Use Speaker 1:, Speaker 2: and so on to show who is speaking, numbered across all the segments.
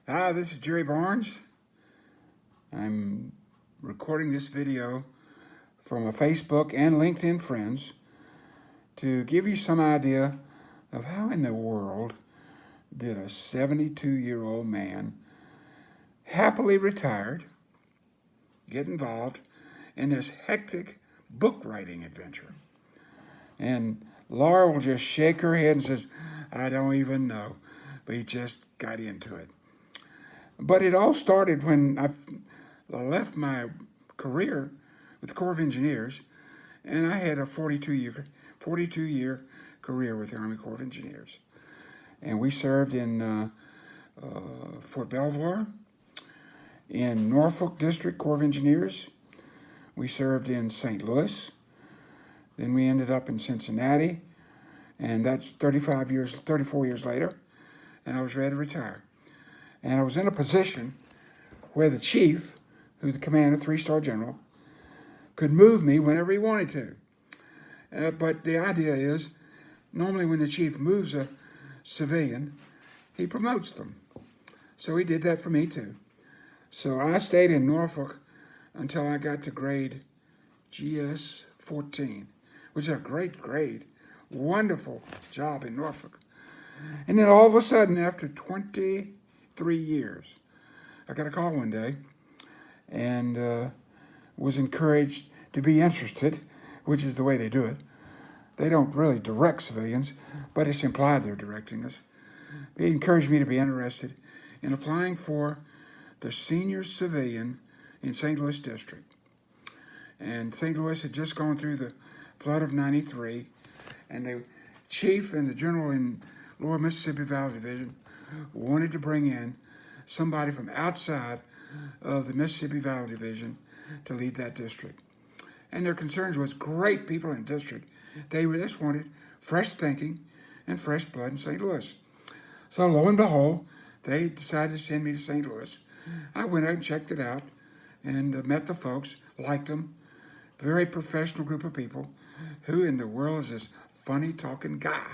Speaker 1: Hi, this is Jerry Barnes. I'm recording this video from a Facebook and LinkedIn friends to give you some idea of how in the world did a 72-year-old man happily retired get involved in this hectic book writing adventure. And Laura will just shake her head and says, I don't even know, but he just got into it. But it all started when I left my career with the Corps of Engineers, and I had a 42-year career with the Army Corps of Engineers. And we served in Fort Belvoir, in Norfolk District Corps of Engineers. We served in St. Louis. Then we ended up in Cincinnati, and that's 34 years later, and I was ready to retire. And I was in a position where the chief, who's the commander, 3-star general, could move me whenever he wanted to. But the idea is, normally when the chief moves a civilian, he promotes them. So he did that for me too. So I stayed in Norfolk until I got to grade GS 14, which is a great grade. Wonderful job in Norfolk. And then all of a sudden, after 23 years, I got a call one day and was encouraged to be interested, which is the way they do it. They don't really direct civilians, but it's implied they're directing us. They encouraged me to be interested in applying for the senior civilian in St. Louis District. And St. Louis had just gone through the flood of '93, and the chief and the general in Lower Mississippi Valley Division wanted to bring in somebody from outside of the Mississippi Valley Division to lead that district. And their concerns was great people in the district. They just wanted fresh thinking and fresh blood in St. Louis. So lo and behold, they decided to send me to St. Louis. I went out and checked it out and met the folks, liked them. Very professional group of people. Who in the world is this funny talking guy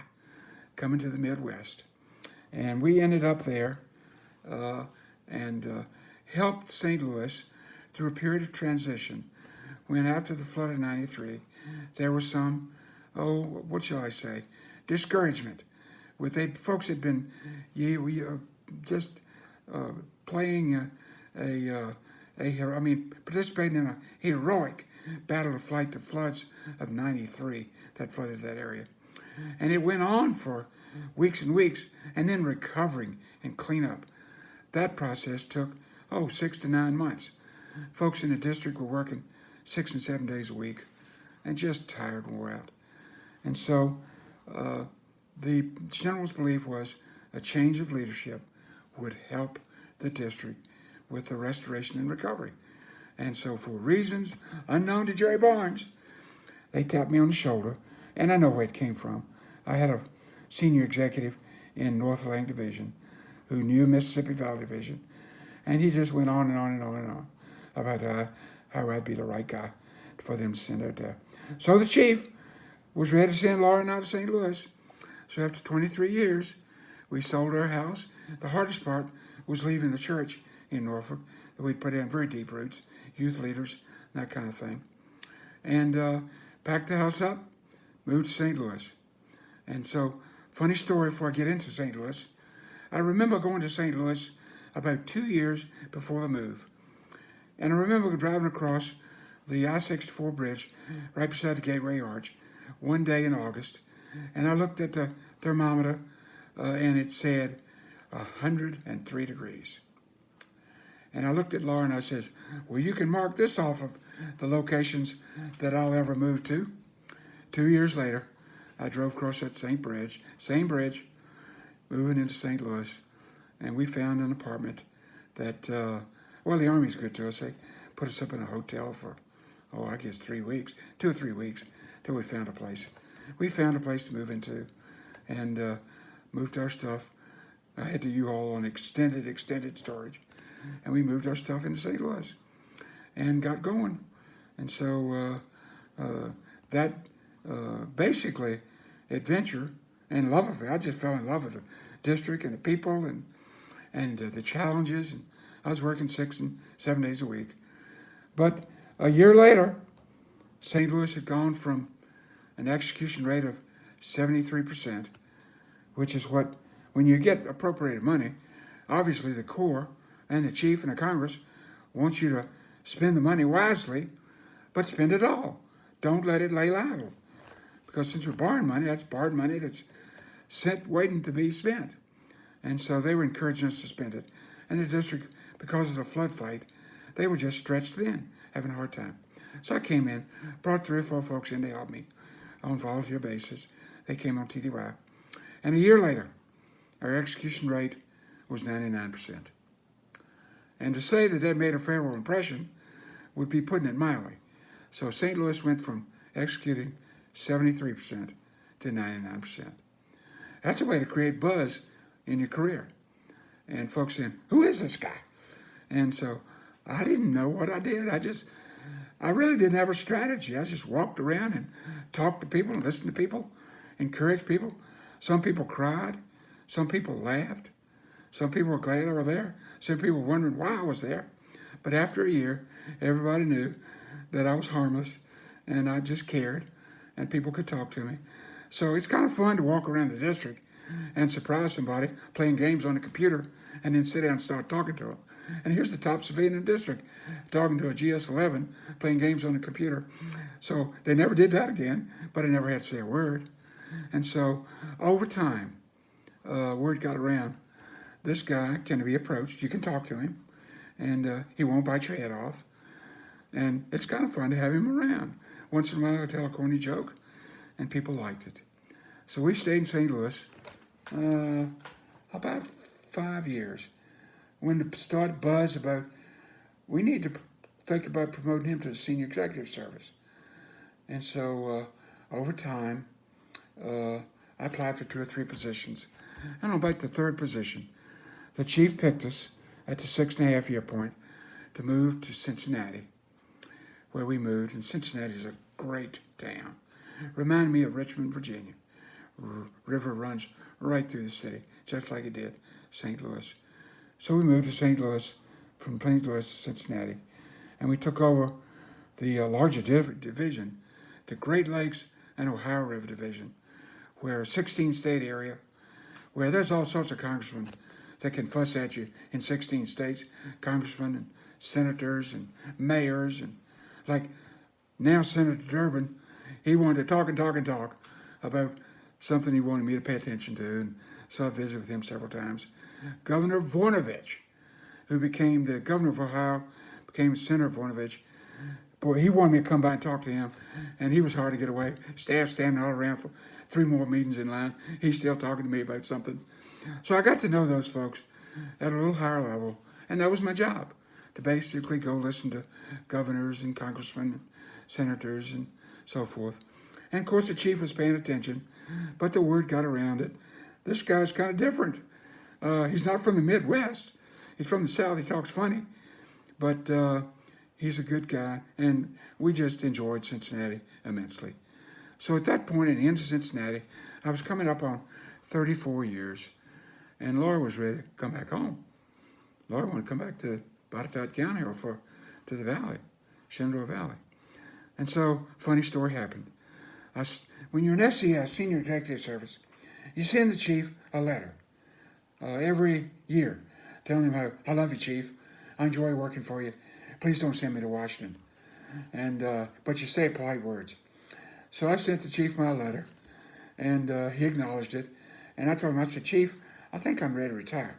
Speaker 1: coming to the Midwest? And we ended up there and helped St. Louis through a period of transition when after the flood of '93, there was some, what shall I say, discouragement. With folks had been just playing participating in a heroic battle to fight the floods of '93 that flooded that area. And it went on for weeks and weeks, and then recovering and cleanup. That process took, 6 to 9 months. Folks in the district were working 6 and 7 days a week and just tired and wore out. And so the general's belief was a change of leadership would help the district with the restoration and recovery. And so for reasons unknown to Jerry Barnes, they tapped me on the shoulder, and I know where it came from. I had a senior executive in North Atlantic Division who knew Mississippi Valley Division, and he just went on and on and on and on about how I'd be the right guy for them to send out there. So the chief was ready to send Laura and I to St. Louis. So after 23 years, we sold our house. The hardest part was leaving the church in Norfolk that we'd put in very deep roots, youth leaders, that kind of thing. And packed the house up, moved to St. Louis. And so, funny story before I get into St. Louis, I remember going to St. Louis about 2 years before the move. And I remember driving across the I-64 bridge right beside the Gateway Arch one day in August, and I looked at the thermometer and it said 103 degrees. And I looked at Laura and I said, well, you can mark this off of the locations that I'll ever move to. 2 years later, I drove across that same bridge, moving into St. Louis, and we found an apartment that, the Army's good to us. They put us up in a hotel for, I guess 3 weeks, 2 or 3 weeks, till we found a place. We found a place to move into and moved our stuff. I had to U-Haul on extended storage. And we moved our stuff into St. Louis and got going. And so that basically adventure and love affair, I just fell in love with the district and the people and the challenges. And I was working 6 and 7 days a week. But a year later, St. Louis had gone from an execution rate of 73%, which is what, when you get appropriated money, obviously the Corps and the Chief and the Congress want you to spend the money wisely, but spend it all. Don't let it lay idle. Because since we're borrowing money, that's borrowed money that's sent waiting to be spent. And so they were encouraging us to spend it. And the district, because of the flood fight, they were just stretched thin, having a hard time. So I came in, brought 3 or 4 folks in to help me on volunteer basis. They came on TDY. And a year later, our execution rate was 99%. And to say that that made a favorable impression would be putting it mildly. So St. Louis went from executing 73% to 99%. That's a way to create buzz in your career. And folks saying, who is this guy? And so I didn't know what I did. I really didn't have a strategy. I just walked around and talked to people, listened to people, encouraged people. Some people cried. Some people laughed. Some people were glad I was there. Some people were wondering why I was there. But after a year, everybody knew that I was harmless and I just cared and people could talk to me. So it's kind of fun to walk around the district and surprise somebody playing games on the computer and then sit down and start talking to them. And here's the top civilian in the district talking to a GS-11 playing games on the computer. So they never did that again, but I never had to say a word. And so over time, word got around. This guy can be approached. You can talk to him, and he won't bite your head off. And it's kind of fun to have him around. Once in a while, I'll tell a corny joke, and people liked it. So we stayed in St. Louis about 5 years. When it started buzz about, we need to think about promoting him to the senior executive service. And so over time, I applied for 2 or 3 positions. And on about the 3rd position, the chief picked us at the 6.5-year point to move to Cincinnati, where we moved. And Cincinnati is a great town. Reminded me of Richmond, Virginia. River runs right through the city, just like it did St. Louis. So we moved to St. Louis, from St. Louis to Cincinnati, and we took over the larger division, the Great Lakes and Ohio River Division, where a 16-state area, where there's all sorts of congressmen that can fuss at you in 16 states, congressmen and senators and mayors, and like now Senator Durbin, he wanted to talk about something he wanted me to pay attention to, and so I visited with him several times. Governor Voinovich, who became the governor of Ohio, became Senator Voinovich. Boy, he wanted me to come by and talk to him, and he was hard to get away. Staff standing all around for 3 more meetings in line. He's still talking to me about something. So I got to know those folks at a little higher level, and that was my job, to basically go listen to governors and congressmen and senators and so forth. And of course the chief was paying attention, but the word got around it. This guy's kind of different. He's not from the Midwest. He's from the South. He talks funny, but he's a good guy, and we just enjoyed Cincinnati immensely. So at that point in the end of Cincinnati, I was coming up on 34 years, and Laura was ready to come back home. Laura wanted to come back to Botetourt County or to the Valley, Shenandoah Valley. And so, funny story happened. When you're an SES, Senior Executive Service, you send the chief a letter every year telling him how, I love you, Chief. I enjoy working for you. Please don't send me to Washington. But you say polite words. So I sent the chief my letter, and he acknowledged it. And I told him, I said, Chief, I think I'm ready to retire.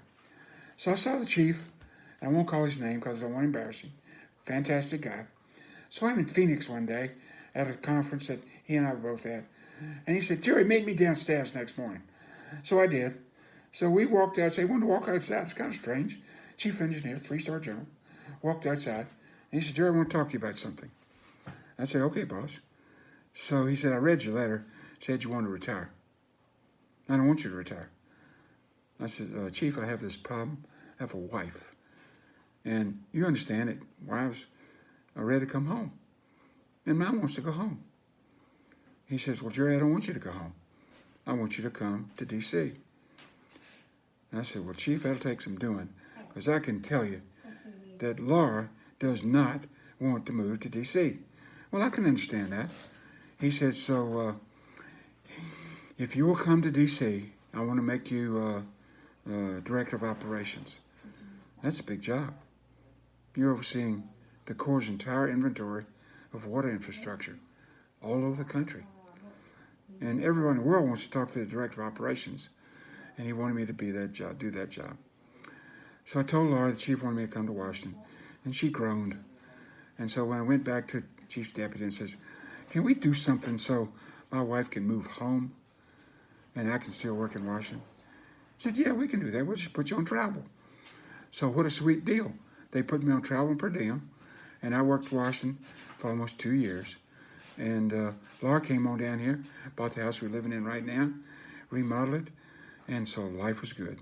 Speaker 1: So I saw the chief, and I won't call his name because I don't want to embarrass him. Fantastic guy. So I'm in Phoenix one day at a conference that he and I were both at. And he said, Jerry, meet me downstairs next morning. So I did. So we walked outside. He wanted to walk outside. It's kind of strange. Chief engineer, 3-star general, walked outside. And he said, Jerry, I want to talk to you about something. I said, okay, boss. So he said, I read your letter. Said you want to retire. I don't want you to retire. I said, Chief, I have this problem. I have a wife. And you understand it. Wives are ready to come home. And mom wants to go home. He says, well, Jerry, I don't want you to go home. I want you to come to D.C. And I said, well, Chief, that'll take some doing, because I can tell you that Laura does not want to move to D.C. Well, I can understand that. He said, so if you will come to D.C., I want to make you Director of Operations. That's a big job. You're overseeing the Corps' entire inventory of water infrastructure all over the country. And everyone in the world wants to talk to the Director of Operations. And he wanted me to be that job, do that job. So I told Laura the Chief wanted me to come to Washington, and she groaned. And so when I went back to Chief's deputy and says, can we do something so my wife can move home and I can still work in Washington? I said, yeah, we can do that. We'll just put you on travel. So what a sweet deal. They put me on travel and per diem, and I worked Washington for almost 2 years. And Laura came on down here, bought the house we're living in right now, remodeled it, and so life was good.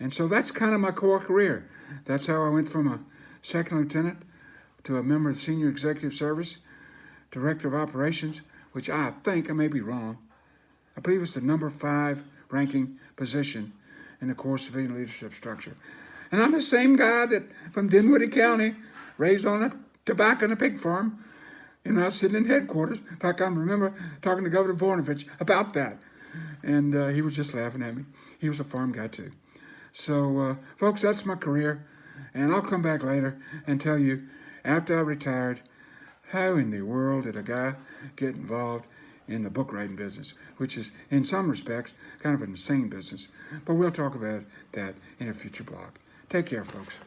Speaker 1: And so that's kind of my core career. That's how I went from a second lieutenant to a member of the Senior Executive Service, Director of Operations, which I think, I may be wrong, I believe it's the number 5 ranking position in the Corps civilian leadership structure. And I'm the same guy that from Dinwiddie County, raised on a tobacco and a pig farm, and I was sitting in headquarters. In fact, I remember talking to Governor Voinovich about that. And he was just laughing at me. He was a farm guy too. So, folks, that's my career. And I'll come back later and tell you, after I retired, how in the world did a guy get involved in the book writing business, which is, in some respects, kind of an insane business. But we'll talk about that in a future blog. Take care, folks.